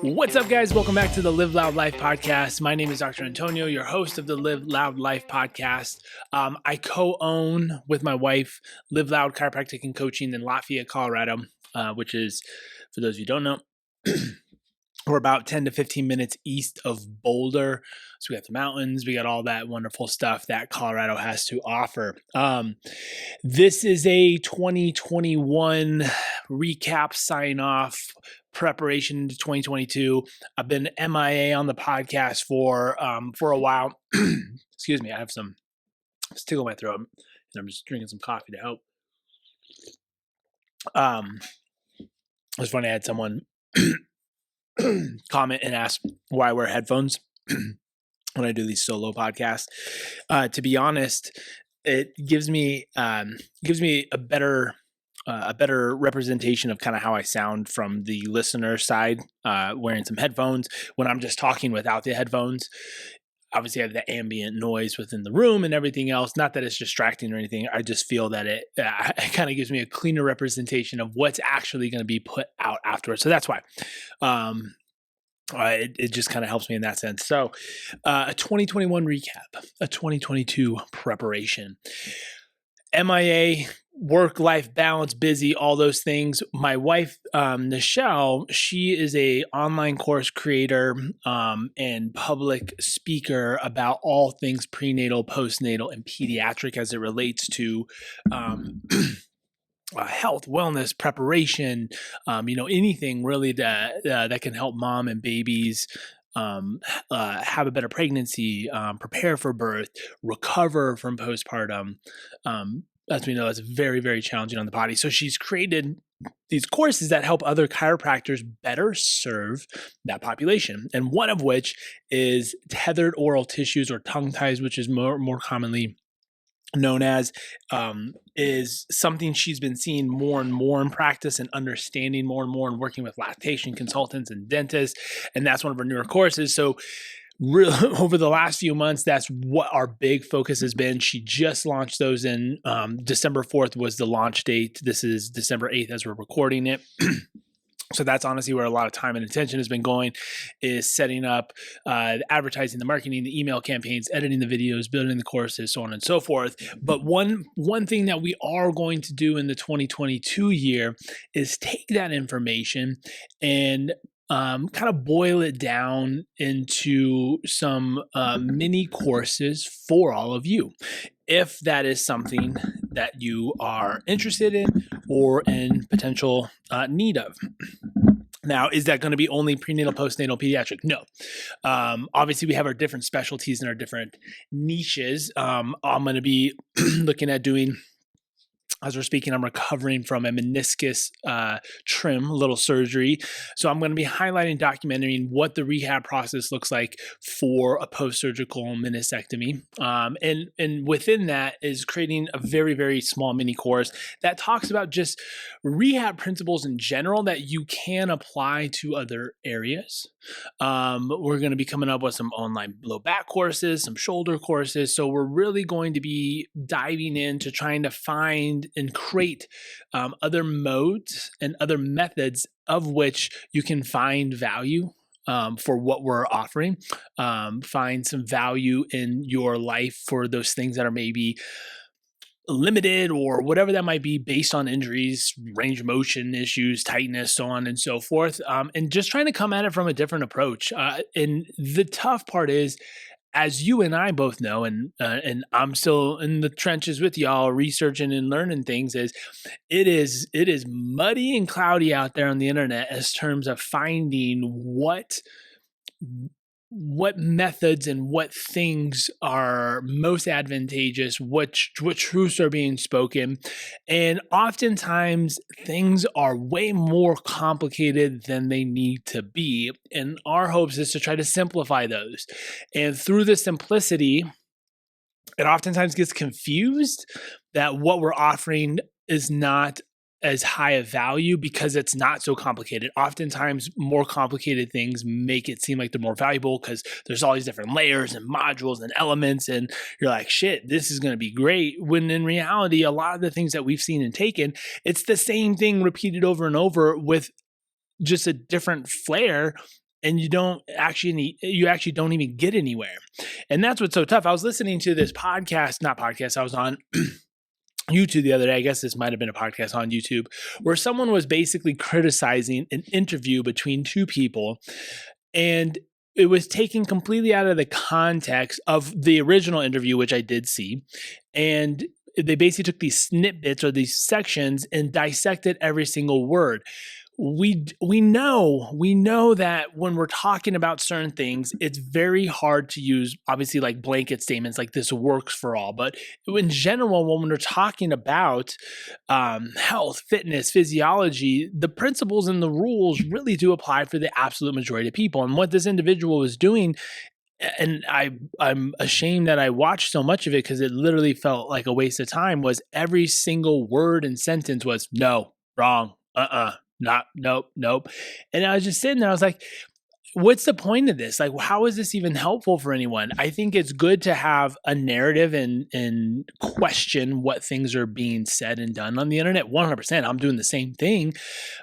What's up, guys? Welcome back to the Live Loud Life podcast. My name is Dr. Antonio, your host of the Live Loud Life podcast. I co-own with my wife Live Loud Chiropractic and Coaching in Lafayette, Colorado, which is, for those of you who don't know, we're about 10 to 15 minutes east of Boulder. So we got the mountains, we got all that wonderful stuff that Colorado has to offer. This is a 2021 recap, sign off, preparation to 2022. I've been MIA on the podcast for a while. Excuse me, I have some tickle in my throat, and I'm just drinking some coffee to help. It was funny, I had someone comment and ask why I wear headphones when I do these solo podcasts. To be honest, it gives me a better representation of kind of how I sound from the listener side, wearing some headphones when I'm just talking without the headphones. Obviously, I have the ambient noise within the room and everything else. Not that it's distracting or anything. I just feel that it kind of gives me a cleaner representation of what's actually going to be put out afterwards. So that's why. It just kind of helps me in that sense. So a 2021 recap, a 2022 preparation. MIA, work-life balance, busy, all those things. My wife, Nichelle, she is a online course creator and public speaker about all things prenatal, postnatal, and pediatric as it relates to health, wellness, preparation, anything really that can help mom and babies have a better pregnancy, prepare for birth, recover from postpartum. As we know, it's very, very challenging on the body. So she's created these courses that help other chiropractors better serve that population. And one of which is tethered oral tissues, or tongue ties, which is more commonly known as, is something she's been seeing more and more in practice and understanding more and more, and working with lactation consultants and dentists. And that's one of her newer courses. So really, over the last few months, that's what our big focus has been. She just launched those in December 4th was the launch date. This is December 8th as we're recording it. So that's honestly where a lot of time and attention has been going, is setting up advertising, the marketing, the email campaigns, editing the videos, building the courses, so on and so forth. But one thing that we are going to do in the 2022 year is take that information and kind of boil it down into some mini courses for all of you, if that is something that you are interested in or in potential need of. Now, is that going to be only prenatal, postnatal, pediatric? No. Obviously, we have our different specialties and our different niches. I'm going to be looking at doing, as we're speaking, I'm recovering from a meniscus trim, a little surgery. So I'm going to be highlighting, documenting what the rehab process looks like for a post-surgical meniscectomy. And within that is creating a very, very small mini course that talks about just rehab principles in general that you can apply to other areas. We're going to be coming up with some online low back courses, some shoulder courses. So we're really going to be diving into trying to find and create other modes and other methods of which you can find value for what we're offering. Find some value in your life for those things that are maybe limited or whatever that might be, based on injuries, range of motion issues, tightness, so on and so forth. And just trying to come at it from a different approach. And the tough part is, as you and I both know, and I'm still in the trenches with y'all researching and learning things, is it is muddy and cloudy out there on the internet as terms of finding what methods and what things are most advantageous, what truths are being spoken. And oftentimes things are way more complicated than they need to be. And our hopes is to try to simplify those. And through the simplicity, it oftentimes gets confused that what we're offering is not as high a value because it's not so complicated. Oftentimes more complicated things make it seem like they're more valuable because there's all these different layers and modules and elements, and you're like, shit, this is going to be great. When in reality, a lot of the things that we've seen and taken, it's the same thing repeated over and over with just a different flair and you actually don't even get anywhere. And that's what's so tough. I was listening to this podcast, I was on YouTube the other day. I guess this might have been a podcast on YouTube where someone was basically criticizing an interview between two people, and it was taken completely out of the context of the original interview, which I did see. And they basically took these snippets or these sections and dissected every single word. We know that when we're talking about certain things, it's very hard to use obviously like blanket statements like this works for all. But in general, when we're talking about health, fitness, physiology, the principles and the rules really do apply for the absolute majority of people. And what this individual was doing, and I'm ashamed that I watched so much of it because it literally felt like a waste of time, was every single word and sentence was no, wrong, not, nope. And I was just sitting there, I was like, what's the point of this? Like, how is this even helpful for anyone? I think it's good to have a narrative and question what things are being said and done on the internet. 100%. I'm doing the same thing,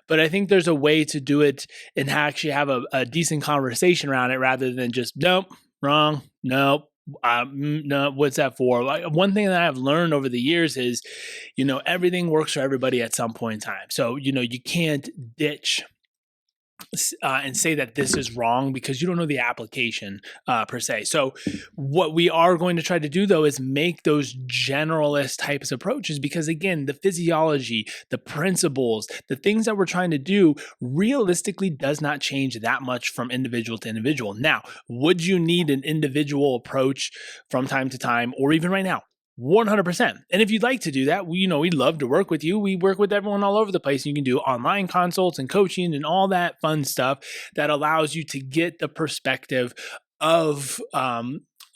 but I think there's a way to do it and actually have a decent conversation around it rather than just, nope, wrong, nope. No, what's that for? Like, one thing that I've learned over the years is, everything works for everybody at some point in time. So, you can't ditch and say that this is wrong because you don't know the application per se. So what we are going to try to do though is make those generalist types of approaches, because again, the physiology, the principles, the things that we're trying to do realistically does not change that much from individual to individual. Now, would you need an individual approach from time to time, or even right now? 100%. And if you'd like to do that, we'd love to work with you. We work with everyone all over the place. You can do online consults and coaching and all that fun stuff that allows you to get the perspective of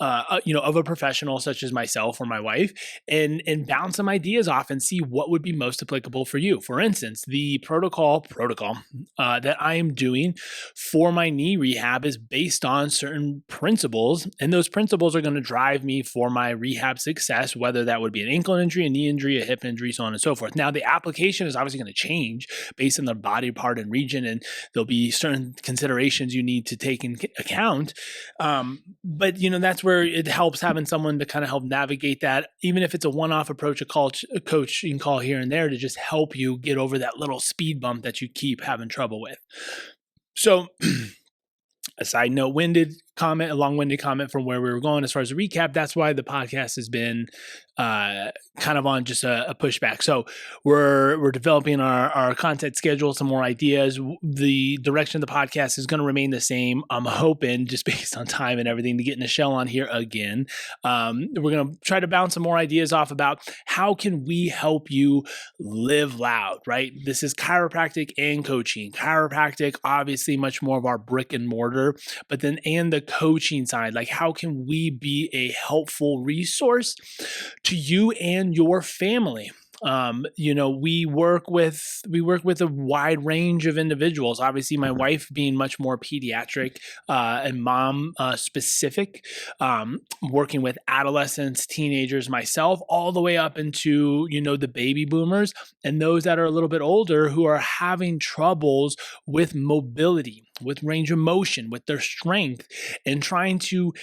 of a professional such as myself or my wife, and bounce some ideas off and see what would be most applicable for you. For instance, the protocol that I am doing for my knee rehab is based on certain principles, and those principles are going to drive me for my rehab success, whether that would be an ankle injury, a knee injury, a hip injury, so on and so forth. Now, the application is obviously going to change based on the body part and region, and there'll be certain considerations you need to take into account. But that's where it helps having someone to kind of help navigate that, even if it's a one-off approach, a coaching call here and there to just help you get over that little speed bump that you keep having trouble with. So a side note, a long-winded comment from where we were going as far as a recap. That's why the podcast has been kind of on just a pushback. So we're developing our content schedule, some more ideas. The direction of the podcast is going to remain the same. I'm hoping, just based on time and everything, to get Nichelle on here again. We're going to try to bounce some more ideas off about how can we help you live loud, right? This is chiropractic and coaching. Chiropractic, obviously much more of our brick and mortar, but then and the coaching side, like how can we be a helpful resource to you and your family? We work with a wide range of individuals. Obviously, my wife being much more pediatric and mom specific, working with adolescents, teenagers, myself, all the way up into the baby boomers and those that are a little bit older who are having troubles with mobility, with range of motion, with their strength, and trying to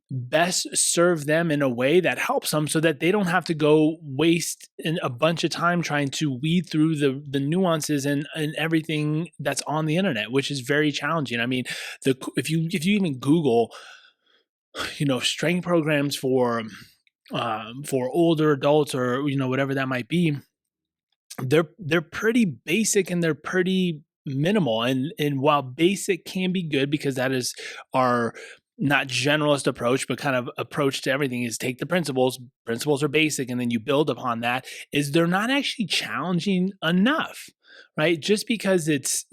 best serve them in a way that helps them so that they don't have to go waste a bunch of time trying to weed through the nuances and everything that's on the internet, which is very challenging. I mean, if you even Google, strength programs for older adults or whatever that might be, they're pretty basic and they're pretty minimal. And while basic can be good because that is our not generalist approach, but kind of approach to everything is take the principles are basic, and then you build upon that, is they're not actually challenging enough, right? Just because it's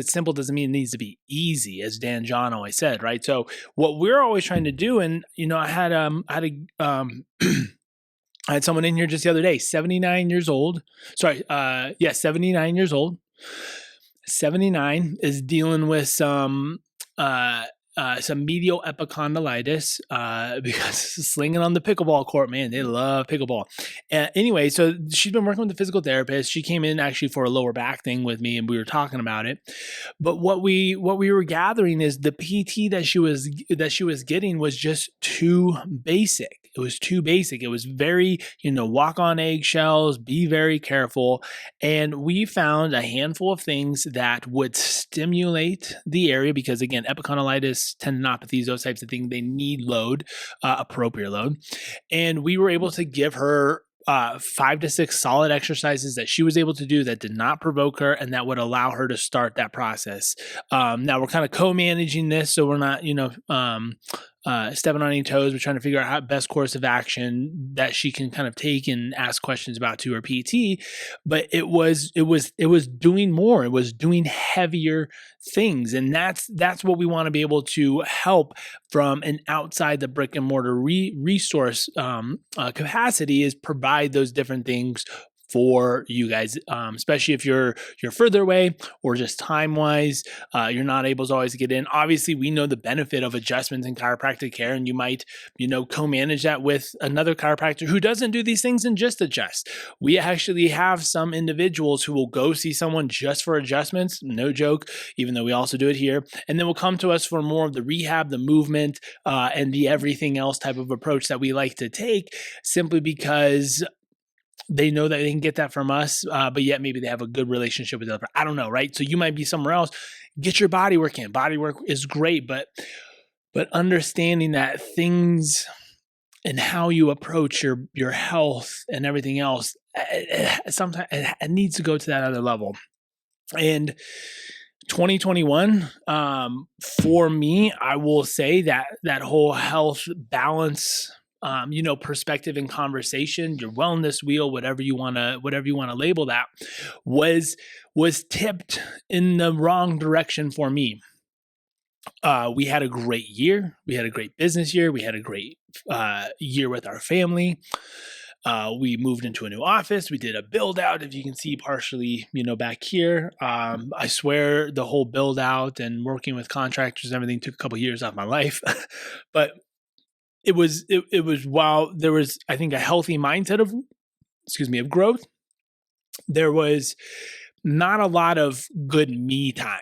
simple doesn't mean it needs to be easy, as Dan John always said, right? So what we're always trying to do, and I had I had someone in here just the other day, 79 years old. 79 years old. 79 is dealing with some some medial epicondylitis, because slinging on the pickleball court, man, they love pickleball. Anyway, so she's been working with the physical therapist. She came in actually for a lower back thing with me, and we were talking about it. But what we were gathering is the PT that she was getting was just too basic. It was too basic. It was very, walk on eggshells, be very careful. And we found a handful of things that would stimulate the area because, again, epicondylitis, tendinopathies, those types of things, they need load, appropriate load. And we were able to give her 5 to 6 solid exercises that she was able to do that did not provoke her and that would allow her to start that process. Now we're kind of co-managing this, so we're not, stepping on any toes. We're trying to figure out how best course of action that she can kind of take and ask questions about to her PT. But it was doing more. It was doing heavier things, and that's what we want to be able to help from an outside the brick and mortar resource capacity, is provide those different things for you guys, especially if you're further away or just time wise, you're not able to always get in. Obviously, we know the benefit of adjustments in chiropractic care, and you might, co-manage that with another chiropractor who doesn't do these things and just adjust. We actually have some individuals who will go see someone just for adjustments, no joke, even though we also do it here, and then will come to us for more of the rehab, the movement, and the everything else type of approach that we like to take, simply because they know that they can get that from us, but yet maybe they have a good relationship with the other. I don't know, right? So you might be somewhere else. Get your body work in. Body work is great, but understanding that things and how you approach your health and everything else, sometimes it needs to go to that other level. And 2021, for me, I will say that whole health balance, perspective and conversation, your wellness wheel, whatever you want to label that, was tipped in the wrong direction for me. We had a great year. We had a great business year. We had a great year with our family. We moved into a new office. We did a build out, if you can see partially, back here. I swear the whole build out and working with contractors and everything took a couple of years off my life, but it was while there was, I think, a healthy mindset of growth, there was not a lot of good me time.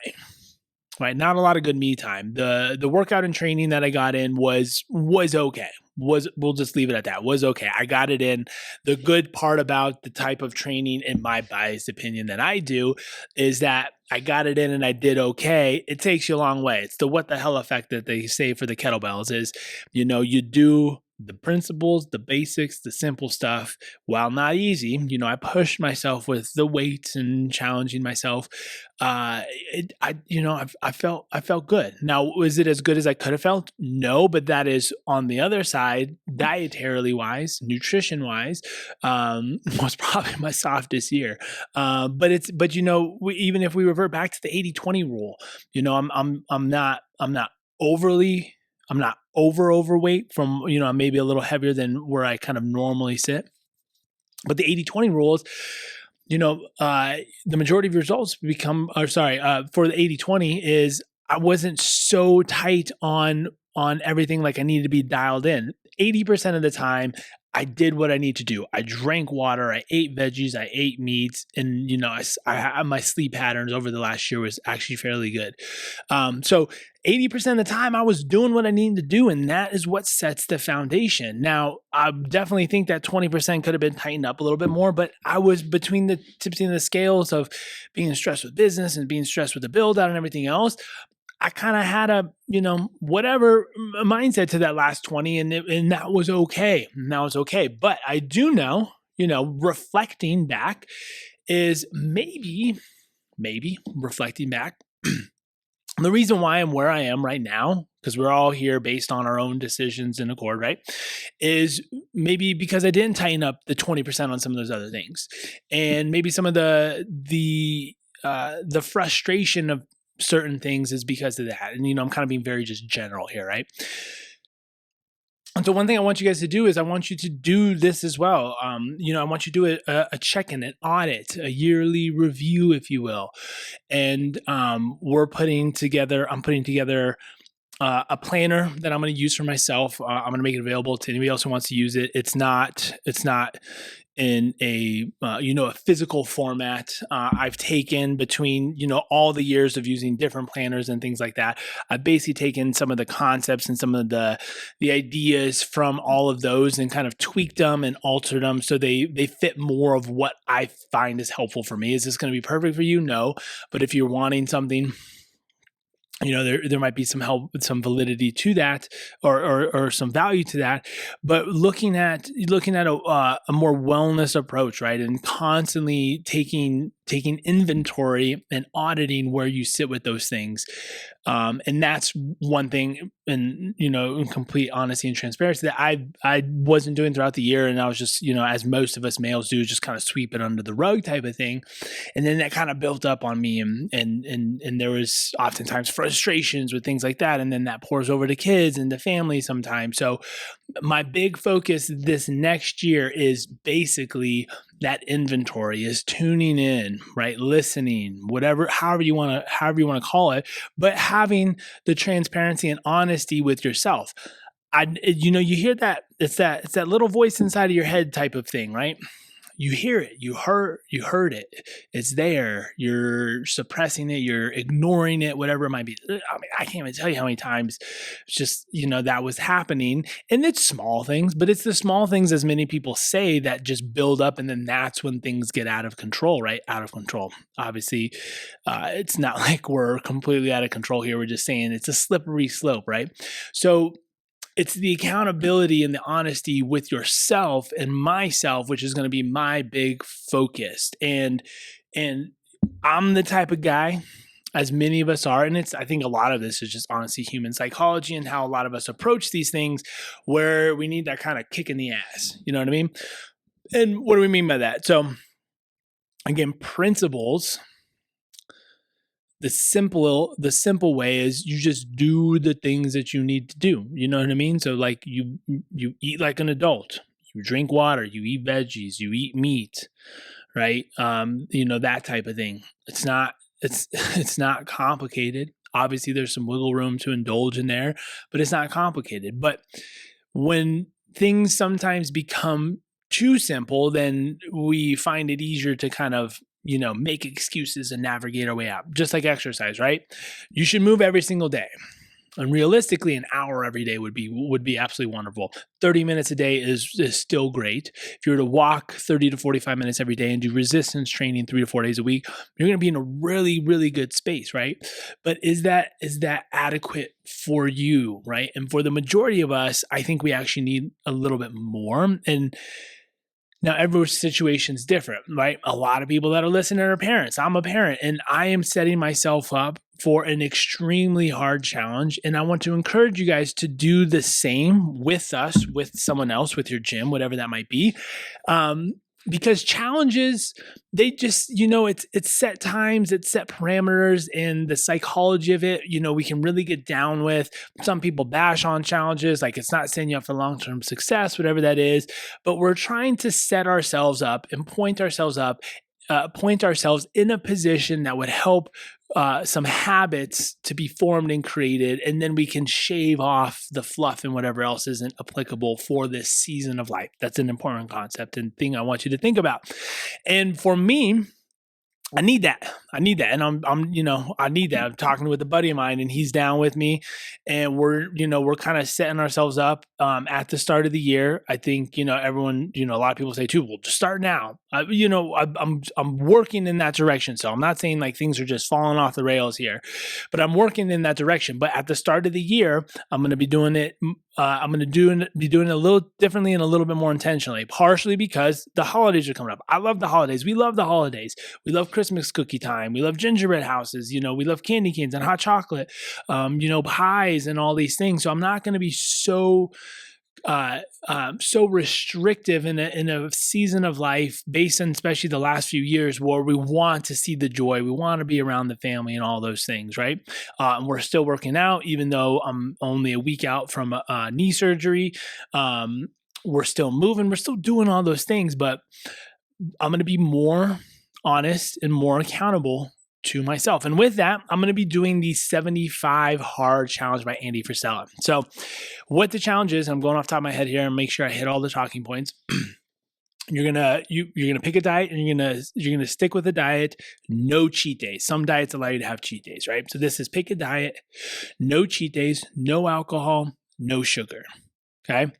Right, not a lot of good me time. The workout and training that I got in was okay. We'll just leave it at that. Was okay. I got it in. The good part about the type of training, in my biased opinion, that I do, is that I got it in and I did okay. It takes you a long way. It's the what the hell effect that they say for the kettlebells is, you do the principles, the basics, the simple stuff, while not easy. I pushed myself with the weights and challenging myself. I felt good. Now, was it as good as I could have felt? No, but that is on the other side, dietarily wise, nutrition wise, was probably my softest year. But even if we revert back to the 80-20 rule, I'm not overweight from, I'm maybe a little heavier than where I kind of normally sit. But the 80-20 rule is, the majority of results for the 80-20 is I wasn't so tight on everything like I needed to be dialed in. 80% of the time, I did what I need to do. I drank water, I ate veggies, I ate meats, and my sleep patterns over the last year was actually fairly good. So 80% of the time I was doing what I needed to do, and that is what sets the foundation. Now, I definitely think that 20% could have been tightened up a little bit more, but I was between the tipping the scales of being stressed with business and being stressed with the build out and everything else. I kind of had a, whatever mindset to that last 20, and that was okay. And that was okay. But I do know, reflecting back is maybe reflecting back. The reason why I'm where I am right now, because we're all here based on our own decisions in accord, right, is maybe because I didn't tighten up the 20% on some of those other things. And maybe some of the frustration of certain things is because of that. And, I'm kind of being very just general here, right? And so one thing I want you guys to do is I want you to do this as well. I want you to do a check-in, an audit, a yearly review, if you will. And I'm putting together a planner that I'm going to use for myself. I'm going to make it available to anybody else who wants to use it. It's not in a a physical format. I've taken between all the years of using different planners and things like that. I've basically taken some of the concepts and some of the ideas from all of those and kind of tweaked them and altered them so they fit more of what I find is helpful for me. Is this going to be perfect for you? No, but if you're wanting something, there might be some help, some validity to that, or some value to that. But looking at a more wellness approach, right, and constantly taking inventory and auditing where you sit with those things, and that's one thing, and in complete honesty and transparency, that I wasn't doing throughout the year, and I was just as most of us males do, just kind of sweep it under the rug type of thing. And then that kind of built up on me, and there was oftentimes frustrations with things like that, and then that pours over to kids and the family sometimes. So my big focus this next year is basically that inventory, is tuning in, right, listening, whatever, however you want to call it, but having the transparency and honesty with yourself. You hear that, it's that little voice inside of your head type of thing, right? You hear it, you heard it, it's there, you're suppressing it, you're ignoring it, whatever it might be. I mean, I can't even tell you how many times it's just that was happening. And it's small things, but it's the small things, as many people say, that just build up, and then that's when things get out of control, right? Out of control. Obviously, it's not like we're completely out of control here. We're just saying it's a slippery slope, right? So it's the accountability and the honesty with yourself and myself, which is going to be my big focus. And I'm the type of guy, as many of us are, and I think a lot of this is just honestly human psychology and how a lot of us approach these things, where we need that kind of kick in the ass. You know what I mean? And what do we mean by that? So again, principles. The simple way is you just do the things that you need to do. You know what I mean? So like you eat like an adult, you drink water, you eat veggies, you eat meat, right? That type of thing. It's not complicated. Obviously there's some wiggle room to indulge in there, but it's not complicated. But when things sometimes become too simple, then we find it easier to kind of make excuses and navigate our way out. Just like exercise, right? You should move every single day. And realistically, an hour every day would be absolutely wonderful. 30 minutes a day is still great. If you were to walk 30 to 45 minutes every day and do resistance training 3 to 4 days a week, you're going to be in a really, really good space, right? But is that adequate for you, right? And for the majority of us, I think we actually need a little bit more. And now, everyone's situation is different, right? A lot of people that are listening are parents. I'm a parent, and I am setting myself up for an extremely hard challenge. And I want to encourage you guys to do the same with us, with someone else, with your gym, whatever that might be. Because challenges, they just, it's set times, it's set parameters, and the psychology of it, we can really get down with. Some people bash on challenges, like it's not setting you up for long-term success, whatever that is. But we're trying to set ourselves up and point ourselves in a position that would help some habits to be formed and created, and then we can shave off the fluff and whatever else isn't applicable for this season of life. That's an important concept and thing I want you to think about. And for me, I need that. And I need that. I'm talking with a buddy of mine, and he's down with me, and we're kind of setting ourselves up at the start of the year. I think, everyone, a lot of people say too, well, just start now. I'm working in that direction. So I'm not saying like things are just falling off the rails here, but I'm working in that direction. But at the start of the year, I'm going to be doing it. I'm going to be doing it a little differently and a little bit more intentionally, partially because the holidays are coming up. I love the holidays. We love the holidays. We love Christmas cookie time. We love gingerbread houses. We love candy canes and hot chocolate, pies and all these things. So I'm not going to be so restrictive in a season of life, based on especially the last few years where we want to see the joy, we want to be around the family and all those things, right? And we're still working out, even though I'm only a week out from knee surgery. We're still moving, we're still doing all those things, but I'm going to be more honest and more accountable to myself. And with that, I'm going to be doing the 75 hard challenge by Andy Frisella. So what the challenge is, I'm going off the top of my head here and make sure I hit all the talking points. You're gonna pick a diet and you're gonna stick with the diet. No cheat days. Some diets allow you to have cheat days, right? So this is pick a diet, no cheat days, no alcohol, no sugar. Okay,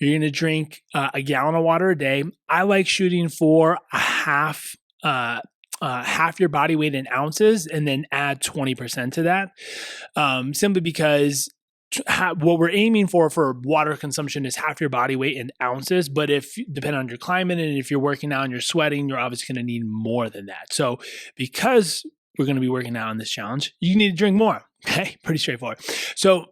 you're gonna drink a gallon of water a day. I like shooting for a half your body weight in ounces, and then add 20% to that, simply because what we're aiming for water consumption is half your body weight in ounces. But if depending on your climate and if you're working out and you're sweating, you're obviously going to need more than that. So because we're going to be working out on this challenge, you need to drink more. Okay, pretty straightforward. So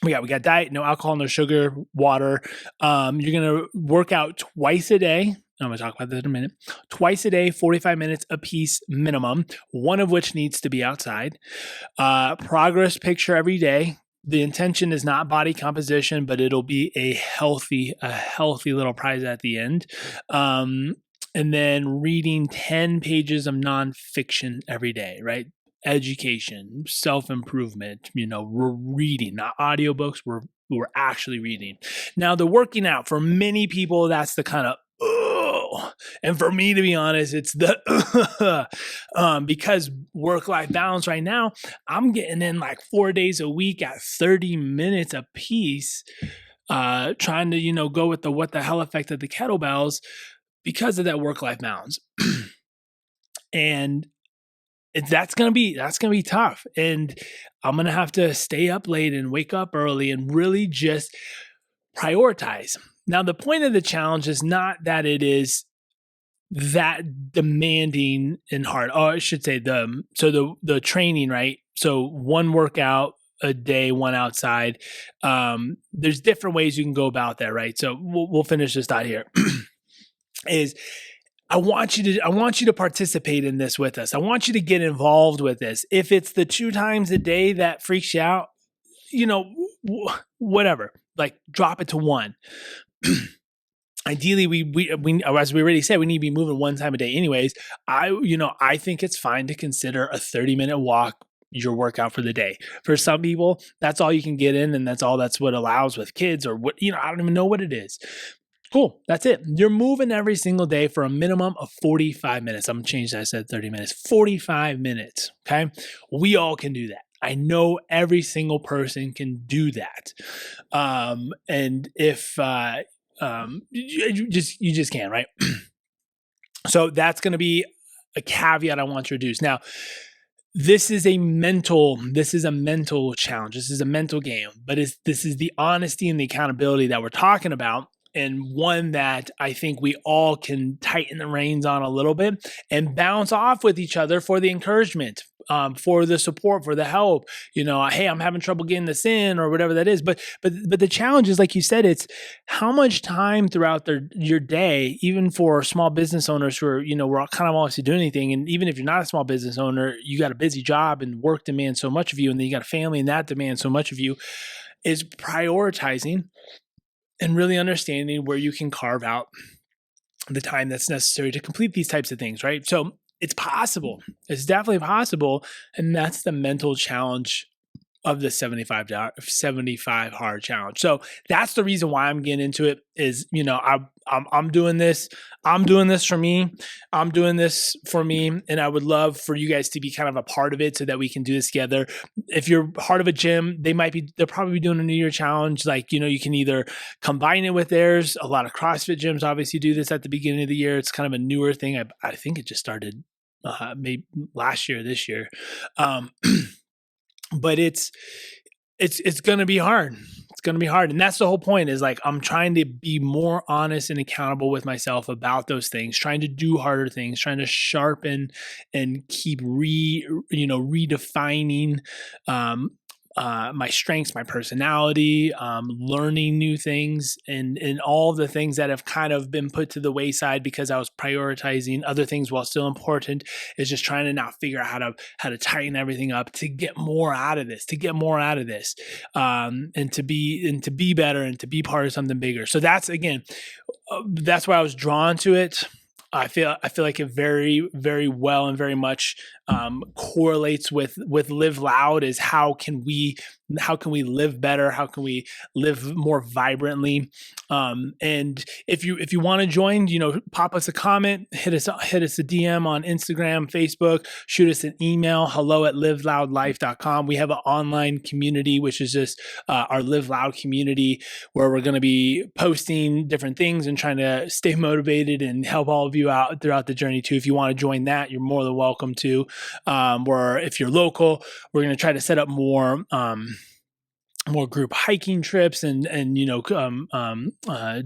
we got diet, no alcohol, no sugar, water. You're going to work out twice a day. I'm going to talk about that in a minute. Twice a day, 45 minutes a piece minimum, one of which needs to be outside. Progress picture every day. The intention is not body composition, but it'll be a healthy little prize at the end. And then reading 10 pages of nonfiction every day, right? Education, self-improvement, we're reading, not audiobooks, we're actually reading. Now, the working out, for many people, that's the kind of, and for me, to be honest, it's the because work-life balance right now, I'm getting in like 4 days a week at 30 minutes a piece, trying to, go with the what the hell effect of the kettlebells because of that work-life balance. And that's gonna be tough. And I'm gonna have to stay up late and wake up early and really just prioritize. Now, the point of the challenge is not that it is that demanding and hard. Oh, I should say the training, right? So one workout a day, one outside. There's different ways you can go about that, right? So we'll finish this thought here. I want you to participate in this with us. I want you to get involved with this. If it's the 2 times a day that freaks you out, whatever, like drop it to 1. Ideally, we as we already said, we need to be moving 1 time a day anyways. I think it's fine to consider a 30-minute walk your workout for the day. For some people, that's all you can get in, and that's what allows with kids, or what, I don't even know what it is. Cool. That's it. You're moving every single day for a minimum of 45 minutes. I'm going to change that. I said 30 minutes. 45 minutes. Okay. We all can do that. I know every single person can do that. And if you just can't, right? So that's going to be a caveat I want to introduce. Now, this is a mental challenge. This is a mental game, but this is the honesty and the accountability that we're talking about. And one that I think we all can tighten the reins on a little bit and bounce off with each other for the encouragement, for the support, for the help. Hey, I'm having trouble getting this in, or whatever that is. But the challenge is, like you said, it's how much time throughout your day, even for small business owners who are, we're kind of always doing anything. And even if you're not a small business owner, you got a busy job and work demands so much of you, and then you got a family and that demands so much of you, is prioritizing and really understanding where you can carve out the time that's necessary to complete these types of things, right? So it's possible. It's definitely possible. And that's the mental challenge of the 75 hard challenge. So that's the reason why I'm getting into it is, I'm doing this. I'm doing this for me. I'm doing this for me. And I would love for you guys to be kind of a part of it so that we can do this together. If you're part of a gym, they'll probably be doing a New Year challenge. Like, you can either combine it with theirs. A lot of CrossFit gyms obviously do this at the beginning of the year. It's kind of a newer thing. I think it just started maybe last year, this year. But it's going to be hard. It's going to be hard. And that's the whole point, is like, I'm trying to be more honest and accountable with myself about those things, trying to do harder things, trying to sharpen and keep redefining, my strengths, my personality, learning new things, and all the things that have kind of been put to the wayside because I was prioritizing other things while still important, is just trying to now figure out how to tighten everything up to get more out of this, and to be better and to be part of something bigger. So that's, again, that's why I was drawn to it. I feel like it very, very well and very much correlates with Live Loud. Is how can we live better? How can we live more vibrantly? And if you want to join, pop us a comment, hit us a DM on Instagram, Facebook, shoot us an email, hello@liveloudlife.com. We have an online community, which is just our Live Loud community, where we're going to be posting different things and trying to stay motivated and help all of you out throughout the journey too. If you want to join that, you're more than welcome to. Or if you're local, we're going to try to set up more group hiking trips and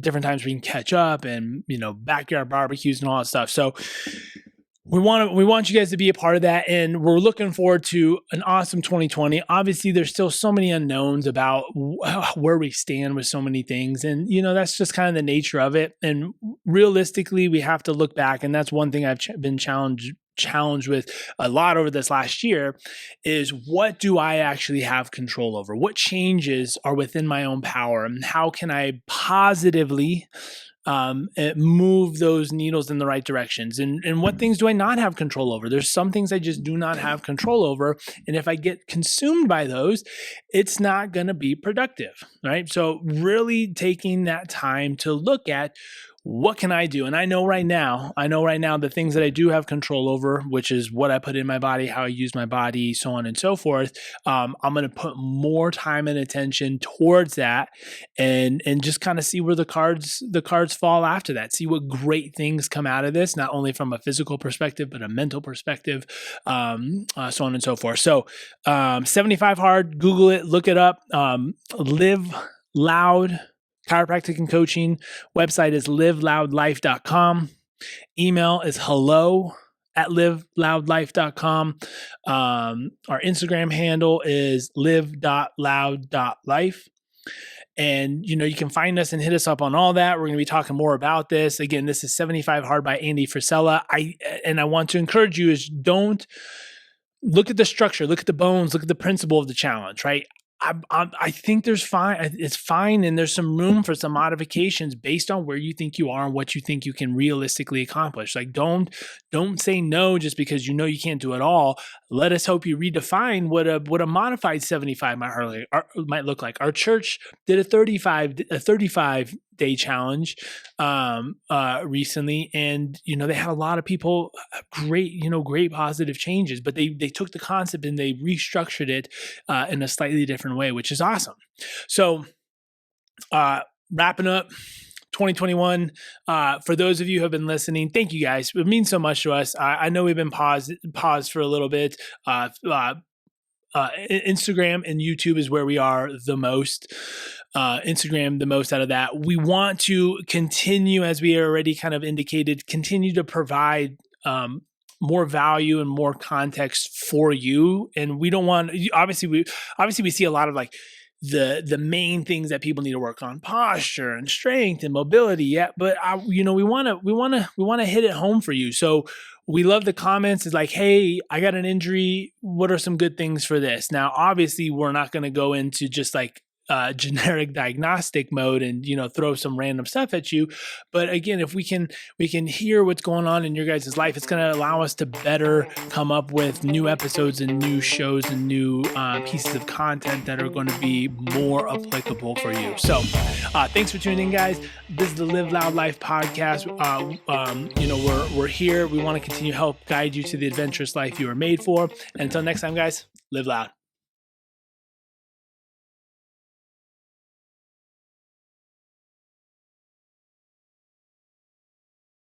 different times we can catch up, and backyard barbecues and all that stuff. So we want you guys to be a part of that, and we're looking forward to an awesome 2020. Obviously, there's still so many unknowns about where we stand with so many things, and that's just kind of the nature of it. And realistically, we have to look back, and that's one thing I've been challenged with a lot over this last year, is what do I actually have control over? What changes are within my own power, and how can I positively move those needles in the right directions? And what things do I not have control over? There's some things I just do not have control over. And if I get consumed by those, it's not going to be productive, right? So really taking that time to look at, what can I do? And I know right now the things that I do have control over, which is what I put in my body, how I use my body, so on and so forth. I'm going to put more time and attention towards that, and just kind of see where the cards fall after that. See what great things come out of this, not only from a physical perspective, but a mental perspective, so on and so forth. So 75 Hard, Google it, look it up. Live Loud Chiropractic and Coaching. Website is liveloudlife.com. Email is hello@liveloudlife.com. Our Instagram handle is live.loud.life. And, you can find us and hit us up on all that. We're going to be talking more about this. Again, this is 75 Hard by Andy Frisella. I want to encourage you is, don't look at the structure, look at the bones, look at the principle of the challenge, right? I think it's fine, and there's some room for some modifications based on where you think you are and what you think you can realistically accomplish. Like, don't say no just because you can't do it all. Let us help you redefine what a modified 75 might look like. Our church did a 35-day challenge recently, and they had a lot of people, great positive changes, but they took the concept and they restructured it in a slightly different way, which is awesome. So wrapping up 2021, for those of you who have been listening, thank you guys. It means so much to us. I know we've been paused for a little bit. Instagram and YouTube is where we are the most. Instagram the most out of that. We want to continue, as we already kind of indicated, continue to provide more value and more context for you. And we don't want, obviously we see a lot of like the main things that people need to work on: posture and strength and mobility. Yeah, but we want to hit it home for you. So we love the comments. It's like, hey, I got an injury. What are some good things for this? Now, obviously, we're not going to go into just like generic diagnostic mode and throw some random stuff at you. But again, if we can hear what's going on in your guys' life, it's going to allow us to better come up with new episodes and new shows and new pieces of content that are going to be more applicable for you. So thanks for tuning in, guys. This is the Live Loud Life podcast. We're here. We want to continue to help guide you to the adventurous life you were made for. And until next time, guys, live loud.